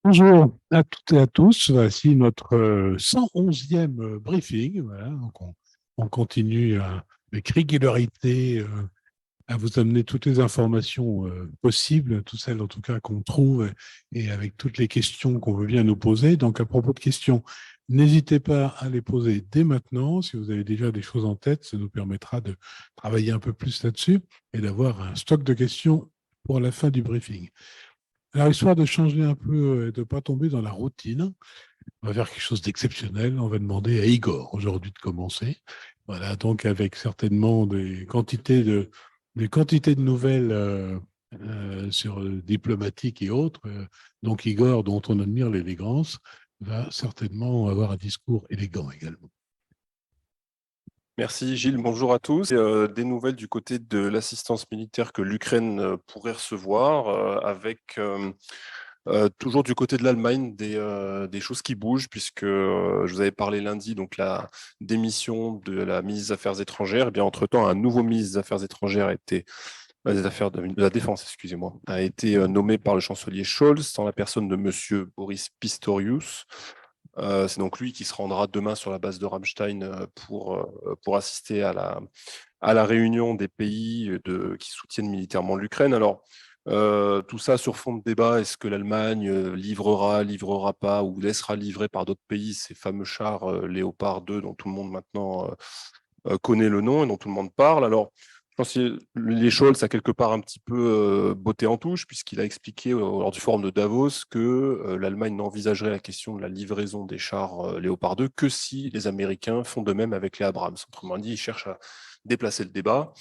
Bonjour à toutes et à tous. Voici notre 111e briefing. Voilà, donc on continue avec régularité à vous amener toutes les informations possibles, toutes celles en tout cas qu'on trouve et avec toutes les questions qu'on veut bien nous poser. Donc à propos de questions, n'hésitez pas à les poser dès maintenant. Si vous avez déjà des choses en tête, ça nous permettra de travailler un peu plus là-dessus et d'avoir un stock de questions pour la fin du briefing. Alors, histoire de changer un peu et de ne pas tomber dans la routine, on va faire quelque chose d'exceptionnel. On va demander à Igor aujourd'hui de commencer. Voilà, donc avec certainement des quantités de nouvelles sur diplomatique et autres. Donc Igor, dont on admire l'élégance, va certainement avoir un discours élégant également. Merci Gilles, bonjour à tous. Des nouvelles du côté de l'assistance militaire que l'Ukraine pourrait recevoir, avec toujours du côté de l'Allemagne des choses qui bougent, puisque je vous avais parlé lundi, donc la démission de la ministre des Affaires étrangères. Eh bien, entre-temps, un nouveau ministre des Affaires étrangères a été des Affaires de la Défense, excusez-moi, a été nommé par le chancelier Scholz en la personne de Monsieur Boris Pistorius. C'est donc lui qui se rendra demain sur la base de Ramstein pour assister à la réunion des pays qui soutiennent militairement l'Ukraine. Alors, tout ça sur fond de débat, est-ce que l'Allemagne livrera pas ou laissera livrer par d'autres pays ces fameux chars Léopard 2 dont tout le monde maintenant connaît le nom et dont tout le monde parle. Alors, je pense que les Scholz a quelque part un petit peu botté en touche, puisqu'il a expliqué lors du forum de Davos que l'Allemagne n'envisagerait la question de la livraison des chars Léopard 2 que si les Américains font de même avec les Abrams. Autrement dit, ils cherchent à déplacer le débat.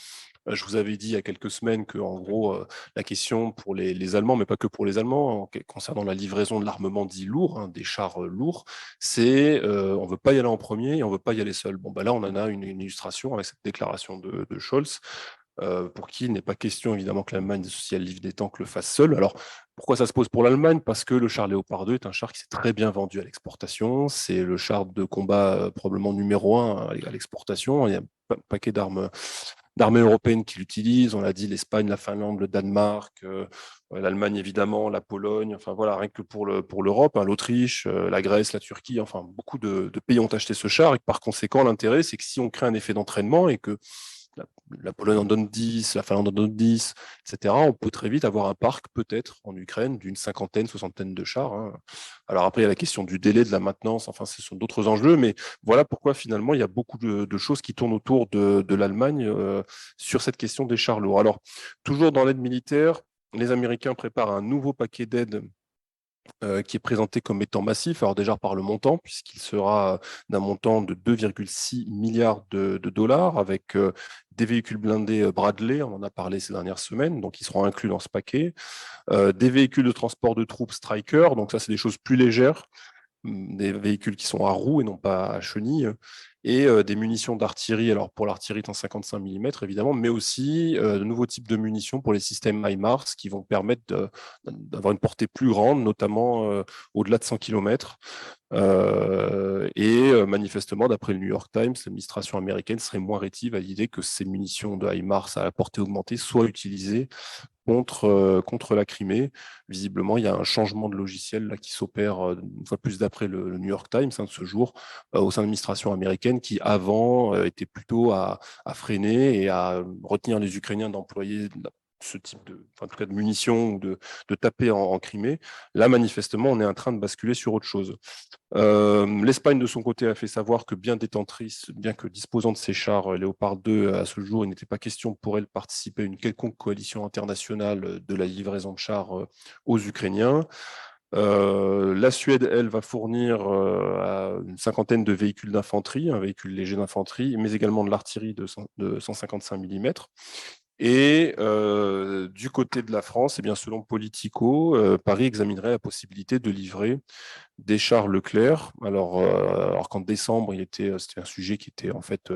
Je vous avais dit il y a quelques semaines que, en gros, la question pour les Allemands, mais pas que pour les Allemands, concernant la livraison de l'armement dit lourd, hein, des chars lourds, c'est on ne veut pas y aller en premier et on ne veut pas y aller seul. Bon, bah là, on en a une illustration avec cette déclaration de Scholz, pour qui il n'est pas question évidemment que l'Allemagne, si elle livre des tanks, le fasse seule. Alors, pourquoi ça se pose pour l'Allemagne? Parce que le char Léopard 2 est un char qui s'est très bien vendu à l'exportation. C'est le char de combat probablement numéro un à l'exportation. Il y a un paquet d'armées européennes qui l'utilisent. On l'a dit, l'Espagne, la Finlande, le Danemark, l'Allemagne évidemment, la Pologne. Enfin voilà, rien que pour l'Europe, hein, l'Autriche, la Grèce, la Turquie. Enfin, beaucoup de pays ont acheté ce char et que, par conséquent, l'intérêt, c'est que si on crée un effet d'entraînement et que la, la Pologne en donne 10, la Finlande en donne 10, etc., on peut très vite avoir un parc, peut-être, en Ukraine, d'une cinquantaine, soixantaine de chars, hein. Alors après, il y a la question du délai, de la maintenance, enfin, ce sont d'autres enjeux, mais voilà pourquoi finalement, il y a beaucoup de choses qui tournent autour de l'Allemagne sur cette question des chars lourds. Alors, toujours dans l'aide militaire, les Américains préparent un nouveau paquet d'aide qui est présenté comme étant massif, alors déjà par le montant, puisqu'il sera d'un montant de 2,6 milliards de dollars, avec des véhicules blindés Bradley, on en a parlé ces dernières semaines, donc ils seront inclus dans ce paquet, des véhicules de transport de troupes Stryker, donc ça c'est des choses plus légères, des véhicules qui sont à roues et non pas à chenilles, et des munitions d'artillerie, alors pour l'artillerie en 55 mm évidemment, mais aussi de nouveaux types de munitions pour les systèmes HIMARS qui vont permettre d'avoir une portée plus grande, notamment au-delà de 100 km. Manifestement, d'après le New York Times, l'administration américaine serait moins rétive à l'idée que ces munitions de HIMARS à la portée augmentée soient utilisées contre la Crimée. Visiblement, il y a un changement de logiciel là, qui s'opère, une fois plus d'après le New York Times, hein, de ce jour, au sein de l'administration américaine, qui avant était plutôt à freiner et à retenir les Ukrainiens d'employer ce type en tout cas de munitions ou de taper en Crimée. Là, manifestement, on est en train de basculer sur autre chose. L'Espagne, de son côté, a fait savoir que bien détentrice, bien que disposant de ces chars Léopard 2 à ce jour, il n'était pas question pour elle de participer à une quelconque coalition internationale de la livraison de chars aux Ukrainiens. La Suède, elle, va fournir une cinquantaine de véhicules d'infanterie, un véhicule léger d'infanterie, mais également de l'artillerie de 155 mm. Et du côté de la France, eh bien, selon Politico, Paris examinerait la possibilité de livrer des chars Leclerc. Alors qu'en décembre, c'était un sujet qui était en fait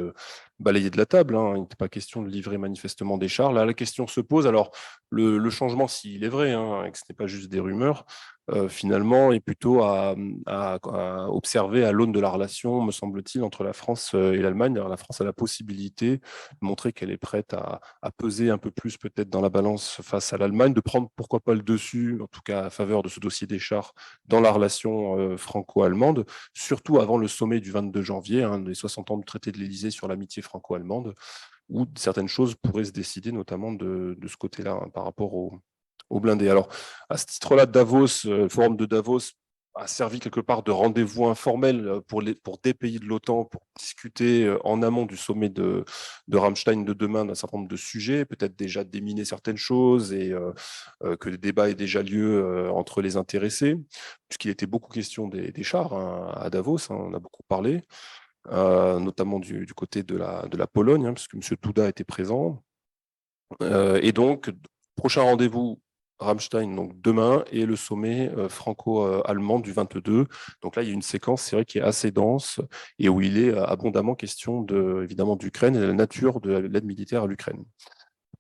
balayé de la table, hein. Il n'était pas question de livrer manifestement des chars. Là, la question se pose. Alors, le changement, s'il est vrai, hein, et que ce n'est pas juste des rumeurs, finalement, est plutôt à observer à l'aune de la relation, me semble-t-il, entre la France et l'Allemagne. Alors, la France a la possibilité de montrer qu'elle est prête à peser un peu plus peut-être dans la balance face à l'Allemagne, de prendre pourquoi pas le dessus, en tout cas à faveur de ce dossier des chars dans la relation franco-allemande, surtout avant le sommet du 22 janvier, les 60 ans du traité de l'Élysée sur l'amitié franco-allemande, où certaines choses pourraient se décider, notamment de ce côté-là, par rapport aux blindés. Alors, à ce titre-là, Davos, le forum de Davos a servi quelque part de rendez-vous informel pour des pays de l'OTAN pour discuter en amont du sommet de Ramstein de demain d'un certain nombre de sujets, peut-être déjà déminer certaines choses et que des débats aient déjà lieu entre les intéressés, puisqu'il était beaucoup question des chars à Davos, on a beaucoup parlé, notamment du côté de la Pologne, puisque M. Duda était présent. Et donc, prochain rendez-vous Rammstein, donc demain, et le sommet franco-allemand du 22. Donc là, il y a une séquence, c'est vrai, qui est assez dense et où il est abondamment question évidemment d'Ukraine et de la nature de l'aide militaire à l'Ukraine.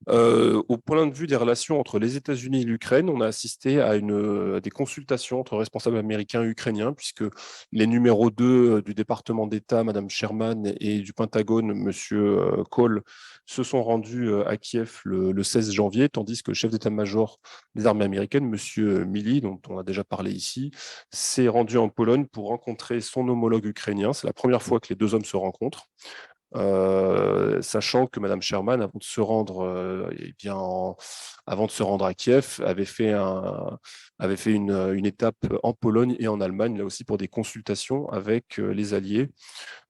Au point de vue des relations entre les États-Unis et l'Ukraine, on a assisté à des consultations entre responsables américains et ukrainiens, puisque les numéros 2 du département d'État, Mme Sherman, et du Pentagone, M. Cole, se sont rendus à Kiev le 16 janvier, tandis que le chef d'état-major des armées américaines, M. Milley, dont on a déjà parlé ici, s'est rendu en Pologne pour rencontrer son homologue ukrainien. C'est la première fois que les deux hommes se rencontrent. Sachant que Mme Sherman, avant de se rendre, avant de se rendre à Kiev, avait fait une étape en Pologne et en Allemagne, là aussi pour des consultations avec les alliés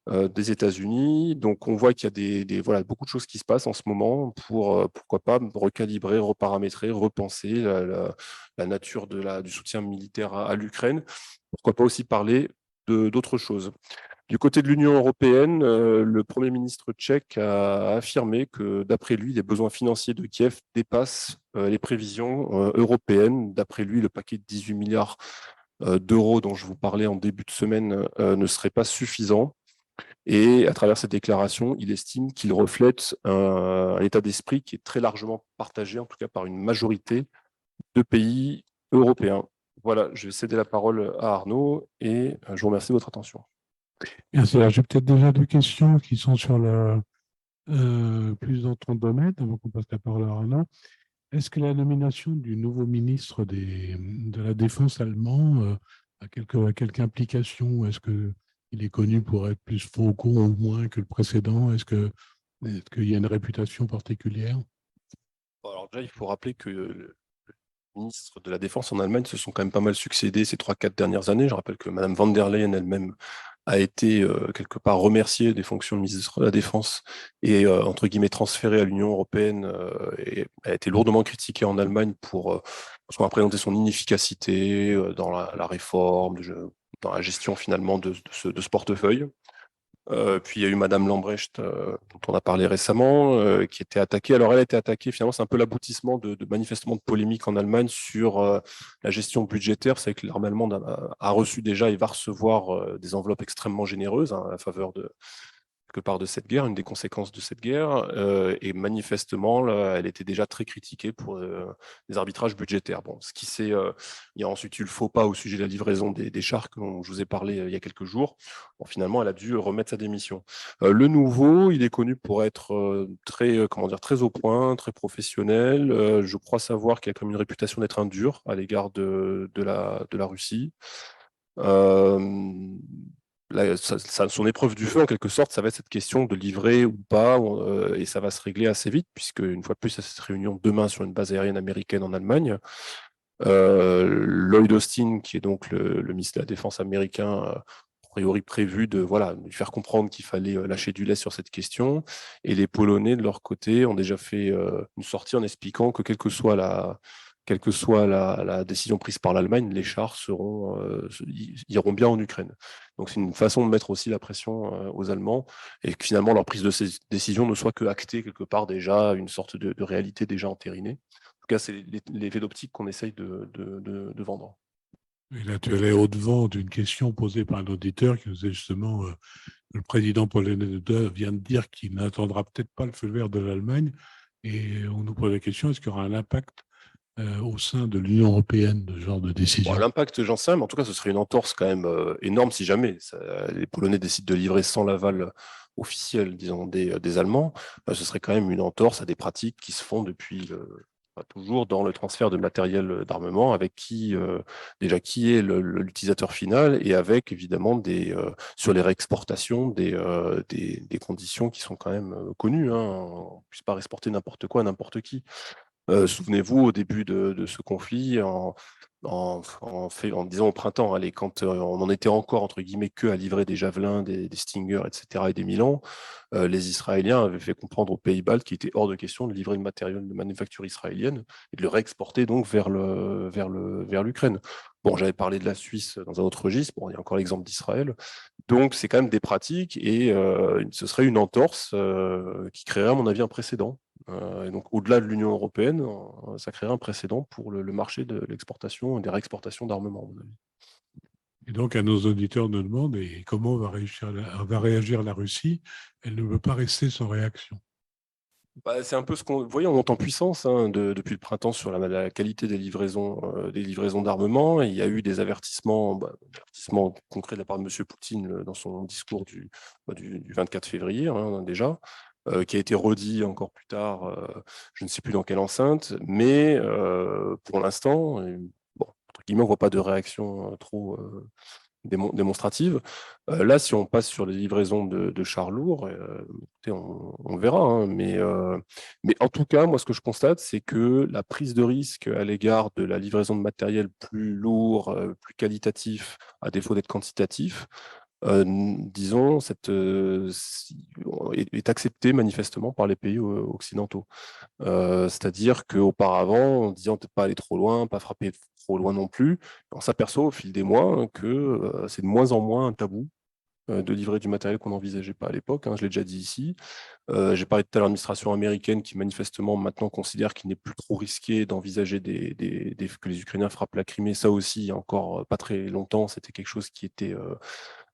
des États-Unis. Donc on voit qu'il y a voilà, beaucoup de choses qui se passent en ce moment pour, pourquoi pas, recalibrer, reparamétrer, repenser la nature du soutien militaire à l'Ukraine. Pourquoi pas aussi parler d'autres choses. Du côté de l'Union européenne, le Premier ministre tchèque a affirmé que, d'après lui, les besoins financiers de Kiev dépassent les prévisions européennes. D'après lui, le paquet de 18 milliards d'euros dont je vous parlais en début de semaine ne serait pas suffisant. Et à travers cette déclaration, il estime qu'il reflète un état d'esprit qui est très largement partagé, en tout cas par une majorité de pays européens. Voilà, je vais céder la parole à Arnaud et je vous remercie de votre attention. Merci. Alors, j'ai peut-être déjà deux questions qui sont sur plus dans ton domaine, avant qu'on passe la parole à Arnaud. Est-ce que la nomination du nouveau ministre de la Défense allemand a quelque implication? Est-ce qu'il est connu pour être plus franco ou moins que le précédent? Est-ce qu'il y a une réputation particulière? Alors déjà, il faut rappeler que le ministre de la Défense en Allemagne se sont quand même pas mal succédé ces 3-4 dernières années. Je rappelle que Mme von der Leyen elle-même a été quelque part remerciée des fonctions de ministre de la Défense et entre guillemets transférée à l'Union européenne et a été lourdement critiquée en Allemagne parce qu'on a présenté son inefficacité dans la réforme, dans la gestion finalement de ce portefeuille. Puis il y a eu Madame Lambrecht, dont on a parlé récemment, qui était attaquée. Alors elle a été attaquée, finalement, c'est un peu l'aboutissement de manifestement de polémiques en Allemagne sur la gestion budgétaire. C'est que l'armée allemande a reçu déjà et va recevoir des enveloppes extrêmement généreuses à faveur quelque part de cette guerre, une des conséquences de cette guerre. Et manifestement, là, elle était déjà très critiquée pour des arbitrages budgétaires. Bon, il y a ensuite eu le faux pas au sujet de la livraison des chars dont je vous ai parlé il y a quelques jours. Bon, finalement, elle a dû remettre sa démission. Le nouveau, il est connu pour être très au point, très professionnel. Je crois savoir qu'il a comme une réputation d'être un dur à l'égard de la Russie. Euh, son épreuve du feu, en quelque sorte, ça va être cette question de livrer ou pas, et ça va se régler assez vite, puisque une fois de plus, à cette réunion demain sur une base aérienne américaine en Allemagne, Lloyd Austin, qui est donc le ministre de la Défense américain, a priori prévu de lui faire comprendre qu'il fallait lâcher du lait sur cette question. Et les Polonais, de leur côté, ont déjà fait une sortie en expliquant que quelle que soit la décision prise par l'Allemagne, les chars iront bien en Ukraine. Donc c'est une façon de mettre aussi la pression aux Allemands et que finalement leur prise de ces décisions ne soit que actée quelque part déjà, une sorte de réalité déjà entérinée. En tout cas, c'est l'effet d'optique qu'on essaye de vendre. Et là, tu allais au-devant d'une question posée par un auditeur qui nous disait justement le président polonais vient de dire qu'il n'attendra peut-être pas le feu vert de l'Allemagne. Et on nous pose la question, est-ce qu'il y aura un impact au sein de l'Union européenne de ce genre de Bon, décision? l'impact, j'en sais rien, mais en tout cas, ce serait une entorse quand même énorme si jamais les Polonais décident de livrer sans l'aval officiel, disons, des Allemands. Ce serait quand même une entorse à des pratiques qui se font depuis pas toujours dans le transfert de matériel d'armement, avec déjà qui est l'utilisateur final, et avec évidemment sur les réexportations des conditions qui sont quand même connues, hein. On ne puisse pas exporter n'importe quoi à n'importe qui. Souvenez-vous, au début de ce conflit, disons au printemps, allez, quand on en était encore entre guillemets que à livrer des javelins, des Stinger, etc., et des Milan, les Israéliens avaient fait comprendre aux pays baltes qu'il était hors de question de livrer le matériel de manufacture israélienne et de le réexporter donc vers l'Ukraine. Bon, j'avais parlé de la Suisse dans un autre registre. Bon, il y a encore l'exemple d'Israël. Donc, c'est quand même des pratiques et ce serait une entorse qui créerait, à mon avis, un précédent. Et donc, au-delà de l'Union européenne, ça créerait un précédent pour le marché de l'exportation et des réexportations d'armement, à mon avis. Et donc, à nos auditeurs nous demandent et comment va réagir la Russie? Elle ne veut pas rester sans réaction. Bah, c'est un peu ce qu'on voyait, on monte en puissance hein, depuis le printemps sur la qualité des livraisons d'armement. Il y a eu des avertissements, avertissements concrets de la part de M. Poutine dans son discours du 24 février hein, déjà, qui a été redit encore plus tard, je ne sais plus dans quelle enceinte, mais pour l'instant, bon, entre guillemets, on ne voit pas de réaction trop démonstrative. Là, si on passe sur les livraisons de chars lourds, écoutez, on verra, hein, mais en tout cas, moi, ce que je constate, c'est que la prise de risque à l'égard de la livraison de matériel plus lourd, plus qualitatif, à défaut d'être quantitatif, disons, est acceptée manifestement par les pays occidentaux. C'est-à-dire qu'auparavant, on disait on ne peut pas aller trop loin, pas frapper trop loin non plus. On s'aperçoit au fil des mois hein, que c'est de moins en moins un tabou de livrer du matériel qu'on n'envisageait pas à l'époque, hein, je l'ai déjà dit ici. J'ai parlé tout à l'heure de l'administration américaine qui manifestement maintenant considère qu'il n'est plus trop risqué d'envisager que les Ukrainiens frappent la Crimée. Ça aussi, il y a encore pas très longtemps, c'était quelque chose qui était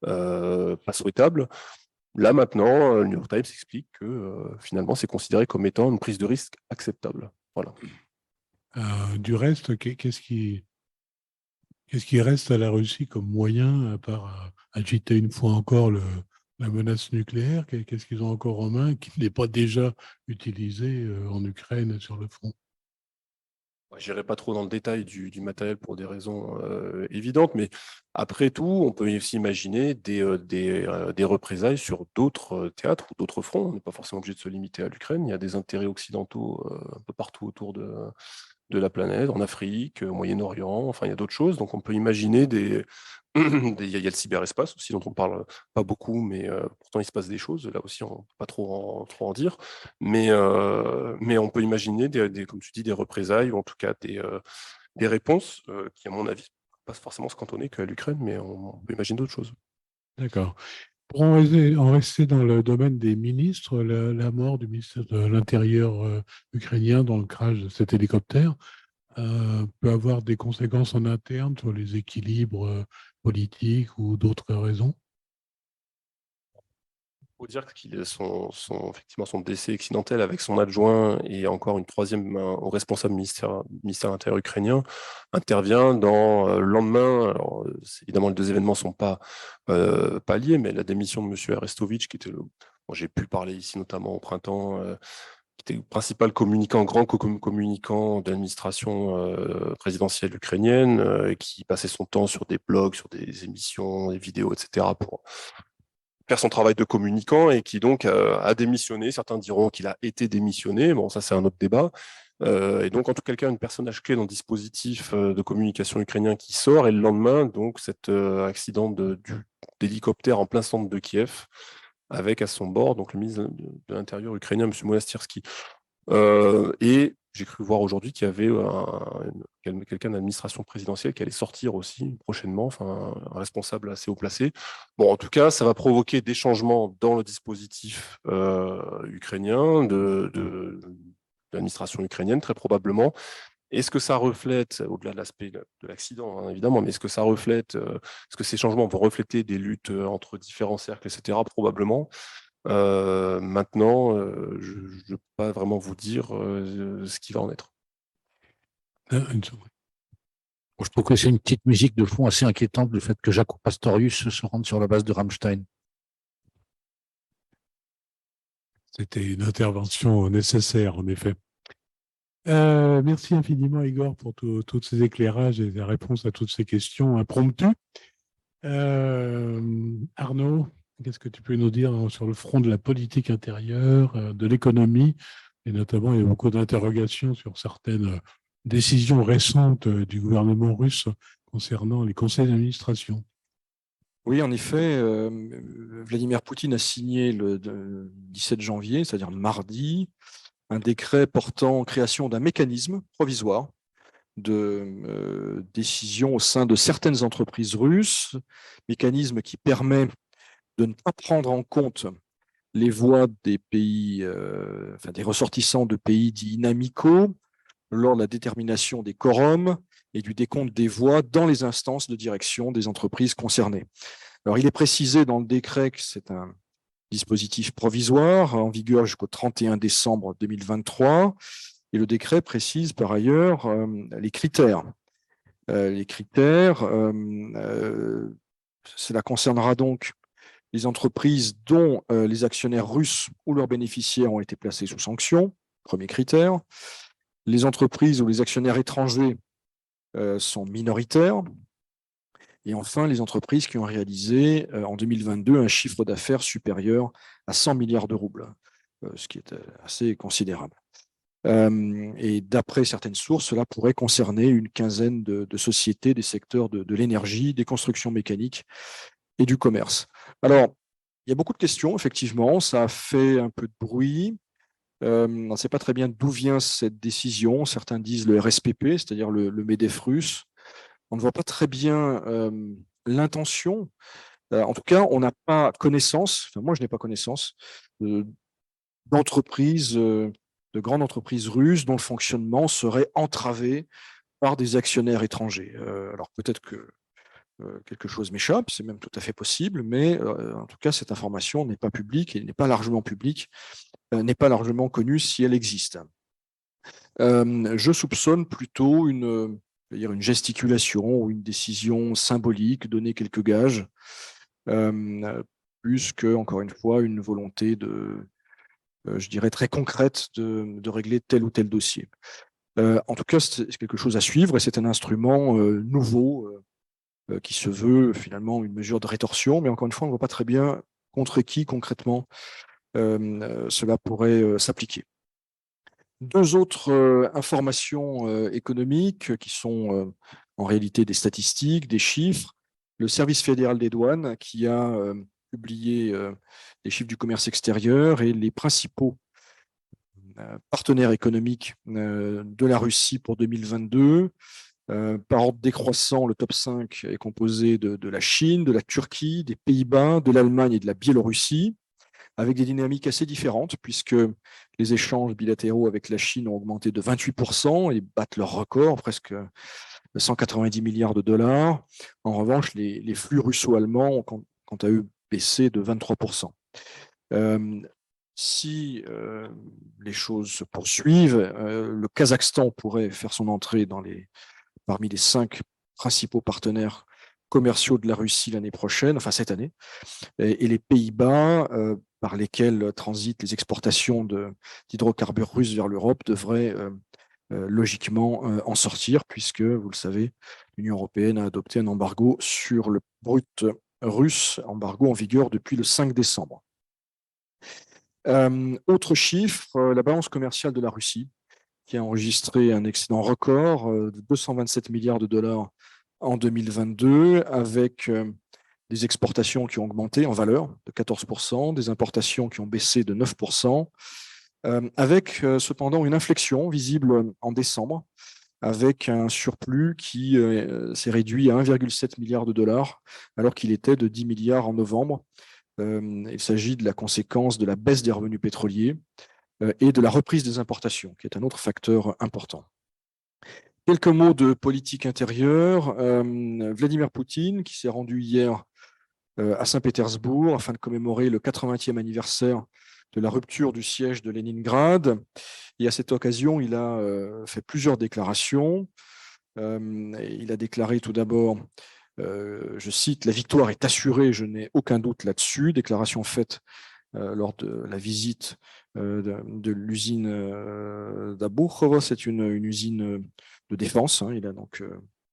pas souhaitable. Là maintenant, le New York Times explique que finalement c'est considéré comme étant une prise de risque acceptable. Voilà. Du reste, qu'est-ce qui reste à la Russie comme moyen, à part agiter une fois encore la menace nucléaire? Qu'est-ce qu'ils ont encore en main qui n'est pas déjà utilisé en Ukraine sur le front? Je n'irai pas trop dans le détail du matériel pour des raisons évidentes, mais après tout, on peut aussi imaginer des représailles sur d'autres théâtres ou d'autres fronts. On n'est pas forcément obligé de se limiter à l'Ukraine. Il y a des intérêts occidentaux un peu partout autour de la planète, en Afrique, au Moyen-Orient, enfin il y a d'autres choses. Donc on peut imaginer il y a le cyberespace aussi dont on parle pas beaucoup, mais pourtant il se passe des choses. Là aussi, on ne peut pas trop en dire. Mais on peut imaginer, comme tu dis, des représailles ou en tout cas des réponses qui, à mon avis, ne peuvent pas forcément se cantonner qu'à l'Ukraine, mais on peut imaginer d'autres choses. D'accord. Pour en rester dans le domaine des ministres, la mort du ministre de l'Intérieur ukrainien dans le crash de cet hélicoptère peut avoir des conséquences en interne sur les équilibres politiques ou d'autres raisons. Il faut dire effectivement, son décès accidentel avec son adjoint et encore une troisième main au responsable ministère de l'Intérieur ukrainien intervient dans le lendemain. Alors, évidemment, les deux événements ne sont pas liés, mais la démission de M. Arestovitch, qui était bon, j'ai pu parler ici notamment au printemps, qui était le principal grand communicant de l'administration présidentielle ukrainienne, qui passait son temps sur des blogs, sur des émissions, des vidéos, etc., pour faire son travail de communicant et qui donc a démissionné. Certains diront qu'il a été démissionné. Bon, ça, c'est un autre débat. Et donc, en tout cas, une personnage clé dans le dispositif de communication ukrainien qui sort. Et le lendemain, donc, cet accident d'hélicoptère en plein centre de Kiev, avec à son bord donc le ministre de l'Intérieur ukrainien, M. Monastirski. Et j'ai cru voir aujourd'hui qu'il y avait quelqu'un de l'administration présidentielle qui allait sortir aussi prochainement, enfin un responsable assez haut placé. Bon, en tout cas, ça va provoquer des changements dans le dispositif ukrainien, de l'administration ukrainienne, très probablement. Est-ce que ça reflète, au-delà de l'aspect de l'accident, hein, évidemment, mais est-ce que ça reflète, est-ce que ces changements vont refléter des luttes entre différents cercles, etc. Probablement. Maintenant, je ne peux pas vraiment vous dire ce qui va en être. Une seconde. Je trouve que c'est une petite musique de fond assez inquiétante, le fait que Jaco Pastorius se rende sur la base de Rammstein. C'était une intervention nécessaire, en effet. Merci infiniment, Igor, pour tous ces éclairages et les réponses à toutes ces questions impromptues. Arnaud, qu'est-ce que tu peux nous dire sur le front de la politique intérieure, de l'économie, et notamment il y a beaucoup d'interrogations sur certaines décisions récentes du gouvernement russe concernant les conseils d'administration. Oui, en effet, Vladimir Poutine a signé le 17 janvier, c'est-à-dire mardi, un décret portant création d'un mécanisme provisoire de décision au sein de certaines entreprises russes, mécanisme qui permet de ne pas prendre en compte les voix des pays, des ressortissants de pays dits inamicaux lors de la détermination des quorums et du décompte des voix dans les instances de direction des entreprises concernées. Alors, il est précisé dans le décret que c'est un dispositif provisoire en vigueur jusqu'au 31 décembre 2023. Et le décret précise par ailleurs les critères. Cela concernera donc les entreprises dont les actionnaires russes ou leurs bénéficiaires ont été placés sous sanction, premier critère. Les entreprises où les actionnaires étrangers sont minoritaires. Et enfin, les entreprises qui ont réalisé en 2022 un chiffre d'affaires supérieur à 100 milliards de roubles, ce qui est assez considérable. Et d'après certaines sources, cela pourrait concerner une quinzaine de sociétés des secteurs de l'énergie, des constructions mécaniques et du commerce. Alors, il y a beaucoup de questions, effectivement, ça a fait un peu de bruit. On ne sait pas très bien d'où vient cette décision. Certains disent le RSPP, c'est-à-dire le MEDEF russe. On ne voit pas très bien l'intention. En tout cas, on n'a pas connaissance, enfin moi je n'ai pas connaissance, d'entreprises, de grandes entreprises russes dont le fonctionnement serait entravé par des actionnaires étrangers. Alors peut-être que quelque chose m'échappe, c'est même tout à fait possible, mais en tout cas cette information n'est pas publique et n'est pas largement publique, n'est pas largement connue si elle existe. Je soupçonne plutôt une gesticulation ou une décision symbolique, donner quelques gages, plus que, encore une fois, une volonté je dirais, très concrète de régler tel ou tel dossier. En tout cas, c'est quelque chose à suivre et c'est un instrument nouveau qui se veut finalement une mesure de rétorsion, mais encore une fois, on ne voit pas très bien contre qui concrètement cela pourrait s'appliquer. Deux autres informations économiques qui sont en réalité des statistiques, des chiffres. Le service fédéral des douanes qui a publié les chiffres du commerce extérieur et les principaux partenaires économiques de la Russie pour 2022. Par ordre décroissant, le top 5 est composé de la Chine, de la Turquie, des Pays-Bas, de l'Allemagne et de la Biélorussie, avec des dynamiques assez différentes, puisque les échanges bilatéraux avec la Chine ont augmenté de 28% et battent leur record, presque 190 milliards de dollars. En revanche, les flux russo-allemands ont quant à eux baissé de 23%. Si les choses se poursuivent, le Kazakhstan pourrait faire son entrée parmi les 5 principaux partenaires commerciaux de la Russie l'année prochaine, enfin cette année, et les Pays-Bas, par lesquels transitent les exportations d'hydrocarbures russes vers l'Europe, devraient logiquement en sortir, puisque, vous le savez, l'Union européenne a adopté un embargo sur le brut russe, embargo en vigueur depuis le 5 décembre. Autre chiffre, la balance commerciale de la Russie, qui a enregistré un excédent record de 227 milliards de dollars en 2022, avec des exportations qui ont augmenté en valeur de 14%, des importations qui ont baissé de 9%, avec cependant une inflexion visible en décembre, avec un surplus qui s'est réduit à 1,7 milliard de dollars, alors qu'il était de 10 milliards en novembre. Il s'agit de la conséquence de la baisse des revenus pétroliers et de la reprise des importations, qui est un autre facteur important. Quelques mots de politique intérieure. Vladimir Poutine, qui s'est rendu hier à Saint-Pétersbourg afin de commémorer le 80e anniversaire de la rupture du siège de Leningrad. Et à cette occasion, il a fait plusieurs déclarations. Il a déclaré tout d'abord, je cite, « La victoire est assurée, je n'ai aucun doute là-dessus », déclaration faite lors de la visite de l'usine d'Aboukhova. C'est une usine de défense. Il a donc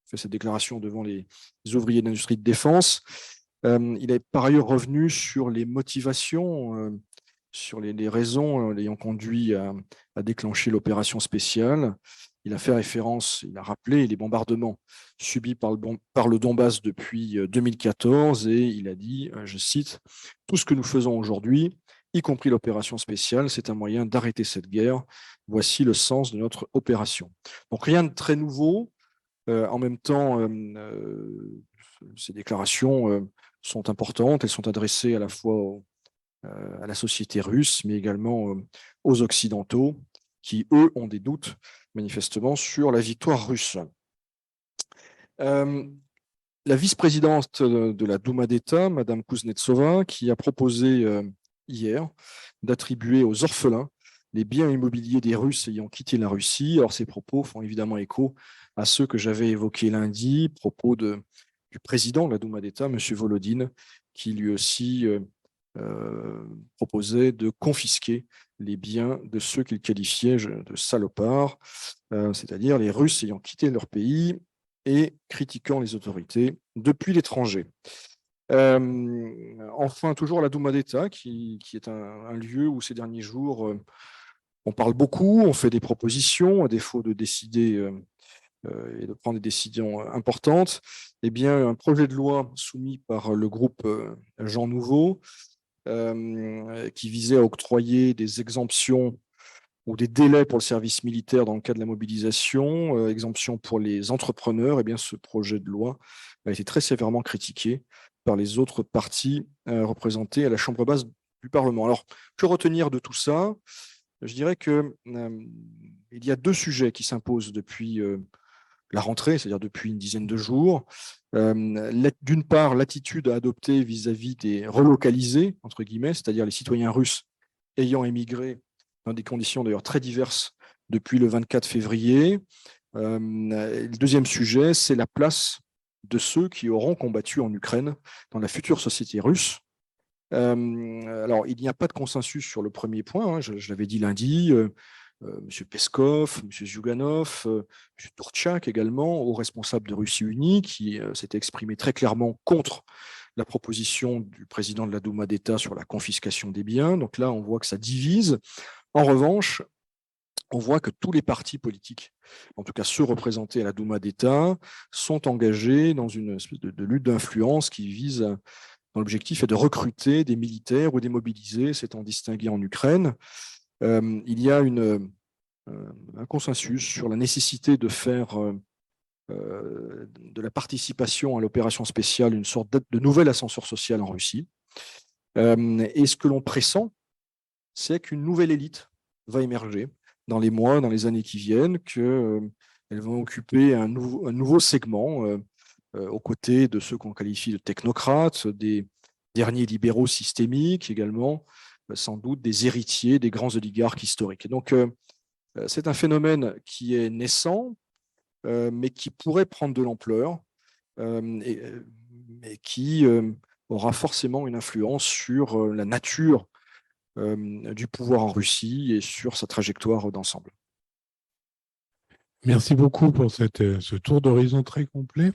fait cette déclaration devant les ouvriers de l'industrie de défense. Il est par ailleurs revenu sur les motivations, sur les raisons l'ayant conduit à déclencher l'opération spéciale. Il a fait référence, il a rappelé les bombardements subis par le Donbass depuis 2014 et il a dit, je cite, « Tout ce que nous faisons aujourd'hui, y compris l'opération spéciale, c'est un moyen d'arrêter cette guerre. Voici le sens de notre opération. » Donc rien de très nouveau. En même temps, ces déclarations sont importantes. Elles sont adressées à la fois à la société russe, mais également aux Occidentaux, qui, eux, ont des doutes, manifestement, sur la victoire russe. La vice-présidente de la Douma d'État, Madame Kuznetsova, qui a proposé hier d'attribuer aux orphelins les biens immobiliers des Russes ayant quitté la Russie. Alors, ces propos font évidemment écho à ceux que j'avais évoqués lundi, propos du président de la Douma d'État, M. Volodine, qui lui aussi proposait de confisquer les biens de ceux qu'il qualifiait de salopards, c'est-à-dire les Russes ayant quitté leur pays et critiquant les autorités depuis l'étranger. Enfin, toujours la Douma d'État, qui est un lieu où ces derniers jours, on parle beaucoup, on fait des propositions, à défaut de décider et de prendre des décisions importantes. Eh bien, un projet de loi soumis par le groupe Jean Nouveau, qui visait à octroyer des exemptions ou des délais pour le service militaire dans le cas de la mobilisation, exemption pour les entrepreneurs, eh bien, ce projet de loi a été très sévèrement critiqué par les autres partis représentés à la Chambre basse du Parlement. Alors, que retenir de tout ça? Je dirais qu'il y a deux sujets qui s'imposent depuis la rentrée, c'est-à-dire depuis une dizaine de jours. D'une part, l'attitude à adopter vis-à-vis des relocalisés, entre guillemets, c'est-à-dire les citoyens russes ayant émigré dans des conditions d'ailleurs très diverses depuis le 24 février. Le deuxième sujet, c'est la place de ceux qui auront combattu en Ukraine dans la future société russe. Alors, il n'y a pas de consensus sur le premier point, je l'avais dit lundi. M. Peskov, M. Zyuganov, M. Turchak également, haut responsable de Russie Unie, qui s'était exprimé très clairement contre la proposition du président de la Douma d'État sur la confiscation des biens. Donc là, on voit que ça divise. En revanche, on voit que tous les partis politiques, en tout cas ceux représentés à la Douma d'État, sont engagés dans une espèce de lutte d'influence qui vise, dont l'objectif est de recruter des militaires ou des mobilisés, s'étant distingués en Ukraine. Il y a un consensus sur la nécessité de faire de la participation à l'opération spéciale une sorte de nouvel ascenseur social en Russie. Et ce que l'on pressent, c'est qu'une nouvelle élite va émerger dans les mois, dans les années qui viennent, qu'elles vont occuper un nouveau segment aux côtés de ceux qu'on qualifie de technocrates, des derniers libéraux systémiques également, sans doute des héritiers des grands oligarques historiques. Et donc, c'est un phénomène qui est naissant, mais qui pourrait prendre de l'ampleur et qui aura forcément une influence sur la nature du pouvoir en Russie et sur sa trajectoire d'ensemble. Merci beaucoup pour ce tour d'horizon très complet.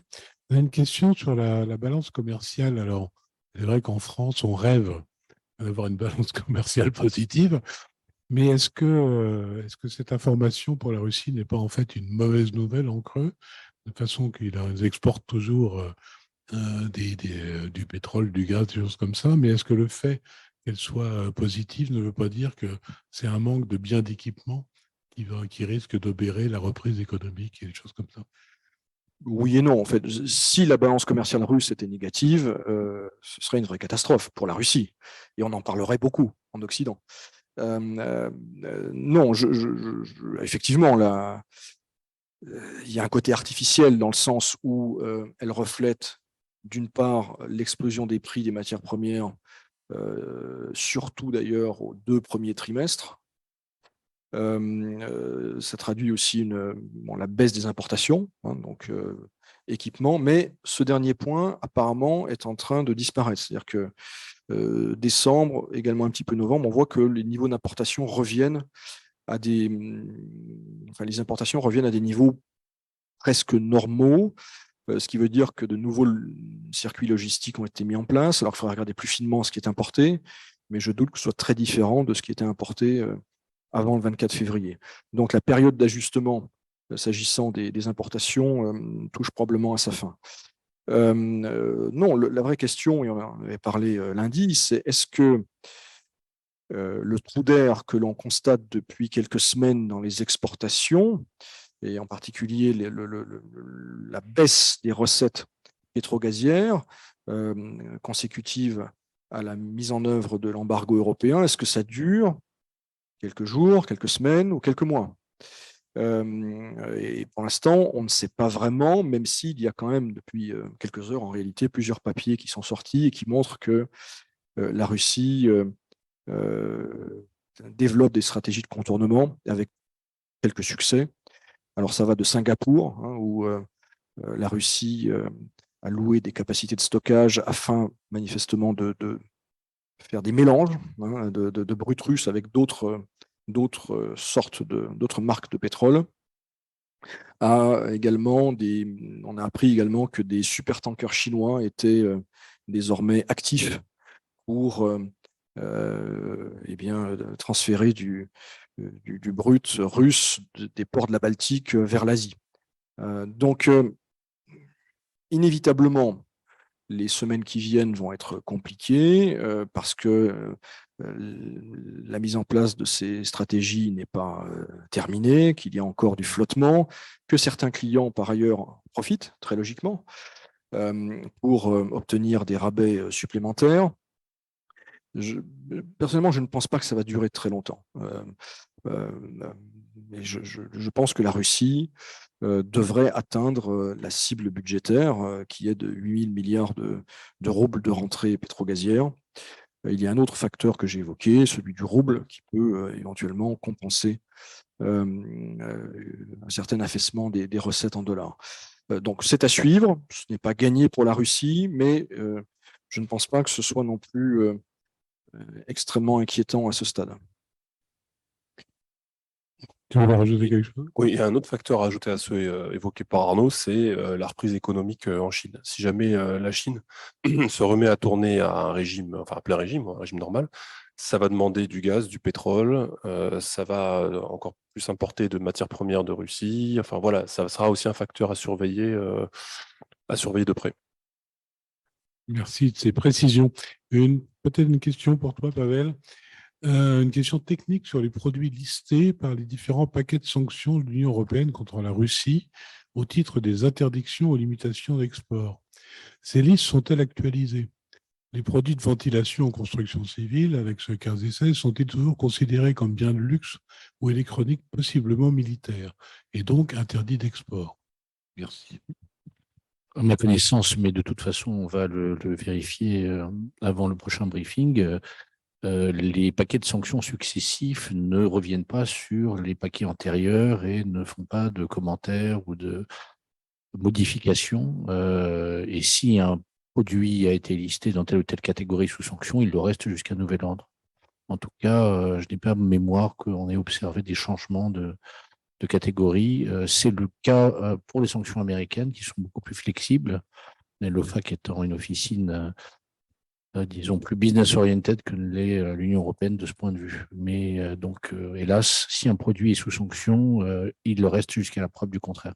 On a une question sur la balance commerciale. Alors, c'est vrai qu'en France, on rêve d'avoir une balance commerciale positive, mais est-ce que cette information pour la Russie n'est pas en fait une mauvaise nouvelle en creux, de façon qu'ils exportent toujours du pétrole, du gaz, des choses comme ça, mais est-ce que le fait qu'elle soit positive ne veut pas dire que c'est un manque de biens d'équipement qui risque d'obérer la reprise économique et des choses comme ça? Oui et non. En fait, si la balance commerciale russe était négative, ce serait une vraie catastrophe pour la Russie. Et on en parlerait beaucoup en Occident. Non, effectivement, il y a un côté artificiel dans le sens où elle reflète, d'une part, l'explosion des prix des matières premières surtout d'ailleurs aux 2 premiers trimestres. Ça traduit aussi la baisse des importations, hein, donc équipement, mais ce dernier point apparemment est en train de disparaître. C'est-à-dire que décembre, également un petit peu novembre, on voit que les niveaux d'importation reviennent à les importations reviennent à des niveaux presque normaux, ce qui veut dire que de nouveaux circuits logistiques ont été mis en place. Alors il faudra regarder plus finement ce qui est importé, mais je doute que ce soit très différent de ce qui était importé avant le 24 février. Donc la période d'ajustement s'agissant des importations touche probablement à sa fin. Non, la vraie question, et on en avait parlé lundi, c'est est-ce que le trou d'air que l'on constate depuis quelques semaines dans les exportations, et en particulier la baisse des recettes pétrogazières consécutive à la mise en œuvre de l'embargo européen, est-ce que ça dure quelques jours, quelques semaines ou quelques mois? Et pour l'instant, on ne sait pas vraiment, même s'il y a quand même depuis quelques heures en réalité plusieurs papiers qui sont sortis et qui montrent que la Russie développe des stratégies de contournement avec quelques succès. Alors ça va de Singapour, hein, où la Russie a loué des capacités de stockage afin manifestement de faire des mélanges, hein, de brut russe avec d'autres sortes d'autres marques de pétrole. On a appris également que des supertankers chinois étaient désormais actifs pour transférer du brut russe des ports de la Baltique vers l'Asie. Donc, inévitablement, les semaines qui viennent vont être compliquées parce que la mise en place de ces stratégies n'est pas terminée, qu'il y a encore du flottement, que certains clients, par ailleurs, profitent, très logiquement, pour obtenir des rabais supplémentaires. Personnellement, je ne pense pas que ça va durer très longtemps. Mais je pense que la Russie devrait atteindre la cible budgétaire qui est de 8 000 milliards de roubles de rentrée pétrogazière. Il y a un autre facteur que j'ai évoqué, celui du rouble, qui peut éventuellement compenser un certain affaissement des recettes en dollars. Donc c'est à suivre, ce n'est pas gagné pour la Russie, mais je ne pense pas que ce soit non plus extrêmement inquiétant à ce stade. Tu veux rajouter quelque chose? Oui, il y a un autre facteur à ajouter à ceux évoqués par Arnaud, c'est la reprise économique en Chine. Si jamais la Chine se remet à tourner à un régime, enfin à plein régime, un régime normal, ça va demander du gaz, du pétrole, ça va encore plus importer de matières premières de Russie. Enfin voilà, ça sera aussi un facteur à surveiller de près. Merci de ces précisions. Peut-être une question pour toi, Pavel. Une question technique sur les produits listés par les différents paquets de sanctions de l'Union européenne contre la Russie au titre des interdictions aux limitations d'export. Ces listes sont-elles actualisées? Les produits de ventilation en construction civile, avec ce 15 et 16, sont-ils toujours considérés comme biens de luxe ou électroniques possiblement militaires et donc interdits d'export? Merci. À ma connaissance, mais de toute façon, on va le vérifier avant le prochain briefing. Les paquets de sanctions successifs ne reviennent pas sur les paquets antérieurs et ne font pas de commentaires ou de modifications. Et si un produit a été listé dans telle ou telle catégorie sous sanction, il le reste jusqu'à nouvel ordre. En tout cas, je n'ai pas mémoire qu'on ait observé des changements de catégorie. C'est le cas pour les sanctions américaines qui sont beaucoup plus flexibles, l'OFAC étant une officine disons, plus business-oriented que l'est l'Union européenne de ce point de vue. Mais donc, hélas, si un produit est sous sanction, il le reste jusqu'à la preuve du contraire.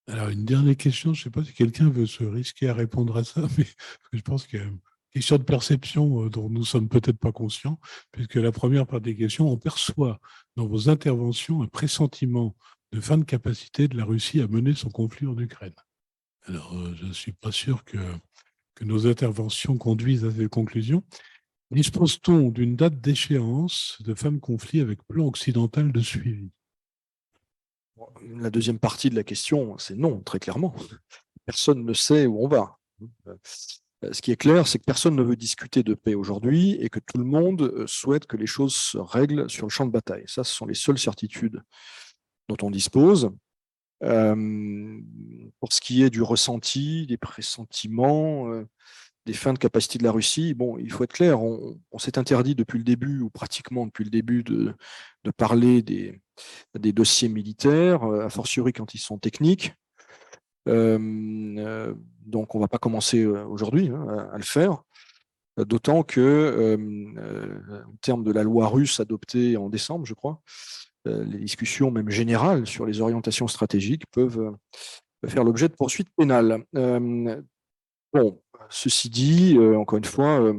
Alors, une dernière question, je ne sais pas si quelqu'un veut se risquer à répondre à ça, mais je pense qu'il y a une question de perception dont nous ne sommes peut-être pas conscients, puisque la première part des questions, on perçoit dans vos interventions un pressentiment de fin de capacité de la Russie à mener son conflit en Ukraine. Alors, je ne suis pas sûr que nos interventions conduisent à ces conclusions. Dispose-t-on d'une date d'échéance de fin de conflit avec plan occidental de suivi? La deuxième partie de la question, c'est non, très clairement. Personne ne sait où on va. Ce qui est clair, c'est que personne ne veut discuter de paix aujourd'hui et que tout le monde souhaite que les choses se règlent sur le champ de bataille. Ça, ce sont les seules certitudes dont on dispose. Pour ce qui est du ressenti, des pressentiments, des fins de capacité de la Russie, bon, il faut être clair, on s'est interdit depuis le début, ou pratiquement depuis le début, de parler des dossiers militaires, a fortiori quand ils sont techniques. Donc, on ne va pas commencer aujourd'hui à le faire, d'autant que, en termes de la loi russe adoptée en décembre, je crois, les discussions même générales sur les orientations stratégiques peuvent faire l'objet de poursuites pénales. Bon, ceci dit, encore une fois,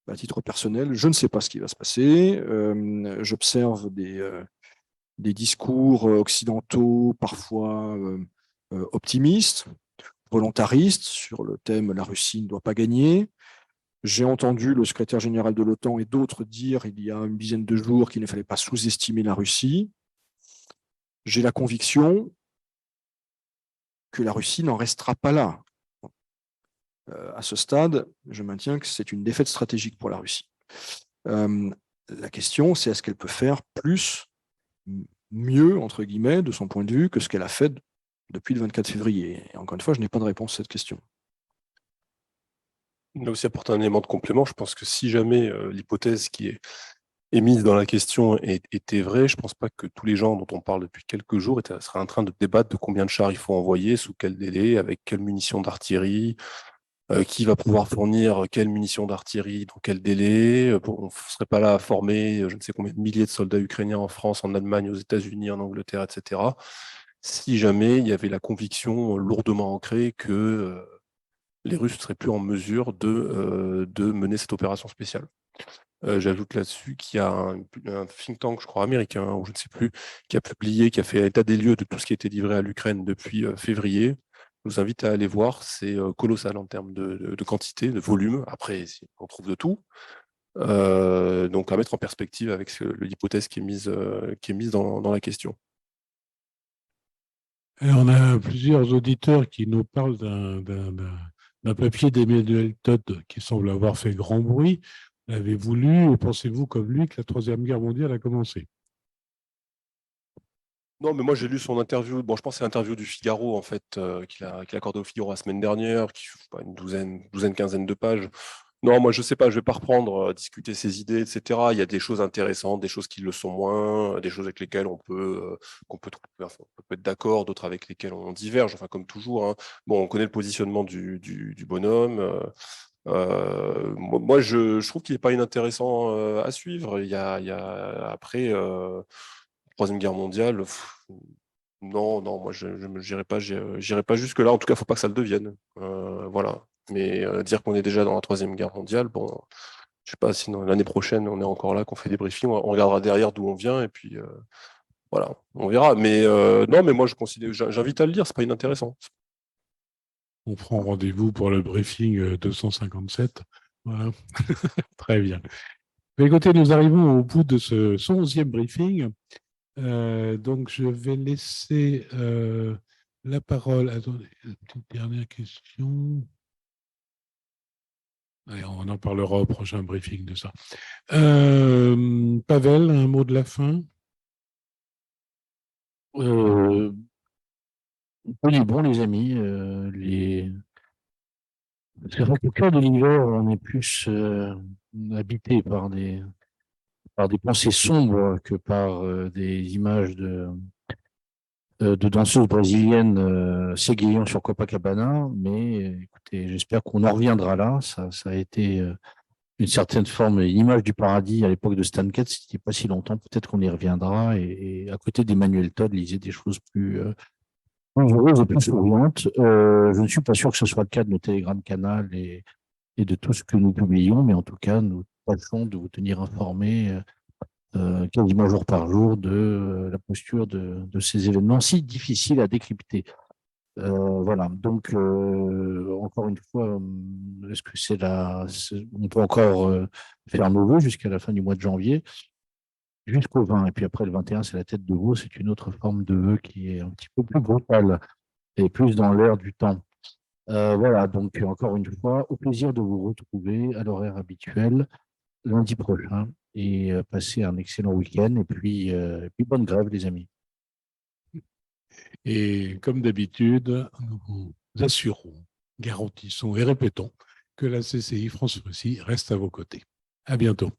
à titre personnel, je ne sais pas ce qui va se passer. J'observe des discours occidentaux parfois optimistes, volontaristes sur le thème « la Russie ne doit pas gagner ». J'ai entendu le secrétaire général de l'OTAN et d'autres dire il y a une dizaine de jours qu'il ne fallait pas sous-estimer la Russie. J'ai la conviction que la Russie n'en restera pas là. À ce stade, je maintiens que c'est une défaite stratégique pour la Russie. La question, c'est est-ce qu'elle peut faire plus, mieux, entre guillemets, de son point de vue, que ce qu'elle a fait depuis le 24 février. Et encore une fois, je n'ai pas de réponse à cette question. Là aussi, apporter un élément de complément. Je pense que si jamais l'hypothèse qui est émise dans la question était vraie, je ne pense pas que tous les gens dont on parle depuis quelques jours seraient en train de débattre de combien de chars il faut envoyer, sous quel délai, avec quelles munitions d'artillerie, qui va pouvoir fournir quelles munitions d'artillerie, dans quel délai. On ne serait pas là à former je ne sais combien de milliers de soldats ukrainiens en France, en Allemagne, aux États-Unis, en Angleterre, etc. Si jamais il y avait la conviction lourdement ancrée que les Russes ne seraient plus en mesure de mener cette opération spéciale. J'ajoute là-dessus qu'il y a un think tank, je crois, américain, ou je ne sais plus, qui a publié, qui a fait état des lieux de tout ce qui a été livré à l'Ukraine depuis février. Je vous invite à aller voir, c'est colossal en termes de quantité, de volume. Après, on trouve de tout. Donc à mettre en perspective avec l'hypothèse qui est mise dans la question. Et on a plusieurs auditeurs qui nous parlent d'un papier d'Emmanuel Todd qui semble avoir fait grand bruit. L'avez-vous lu et pensez-vous, comme lui, que la Troisième Guerre mondiale a commencé? Non, mais moi j'ai lu son interview. Bon, je pense que c'est l'interview du Figaro en fait qu'il a accordé au Figaro la semaine dernière, qui fait une douzaine, quinzaine de pages. Non, moi je sais pas, je vais pas reprendre, discuter ses idées, etc. Il y a des choses intéressantes, des choses qui le sont moins, des choses avec lesquelles on peut être d'accord, d'autres avec lesquelles on diverge. Enfin, comme toujours. Hein. Bon, on connaît le positionnement du bonhomme. Moi, je trouve qu'il n'est pas inintéressant à suivre. Il y a après. Troisième Guerre mondiale, non, moi je n'irai pas jusque-là. En tout cas, il ne faut pas que ça le devienne. Voilà. Mais dire qu'on est déjà dans la Troisième Guerre mondiale, bon, je ne sais pas si l'année prochaine on est encore là, qu'on fait des briefings, on regardera derrière d'où on vient et puis voilà, on verra. Mais non, mais moi j'invite à le lire, c'est pas inintéressant. On prend rendez-vous pour le briefing 257. Voilà. Très bien. Mais écoutez, nous arrivons au bout de ce 111e briefing. Donc, je vais laisser la parole. Attendez, une petite dernière question. Allez, on en parlera au prochain briefing de ça. Pavel, un mot de la fin? Bon, les amis, c'est vrai qu'au cœur de l'hiver, on est plus habité par des pensées sombres que par des images de danseuses brésiliennes s'égayant sur Copacabana. Mais écoutez, j'espère qu'on en reviendra là. Ça a été une certaine forme, une image du paradis à l'époque de Stan Getz, c'était pas si longtemps. Peut-être qu'on y reviendra. Et à côté d'Emmanuel Todd, lisez des choses plus heureuses et plus souriantes. Je ne suis pas sûr que ce soit le cas de nos Telegram Canal et de tout ce que nous publions, mais en tout cas, nous tâchons de vous tenir informés quasiment jour par jour de la posture de ces événements si difficiles à décrypter. Voilà, donc encore une fois, est-ce que on peut encore faire nos vœux jusqu'à la fin du mois de janvier, jusqu'au 20, et puis après le 21, c'est la tête de veau, c'est une autre forme de vœu qui est un petit peu plus brutale et plus dans l'air du temps. Voilà, donc encore une fois, au plaisir de vous retrouver à l'horaire habituel lundi prochain et passez un excellent week-end et puis bonne grève les amis. Et comme d'habitude, nous vous assurons, garantissons et répétons que la CCI France-Russie reste à vos côtés. À bientôt.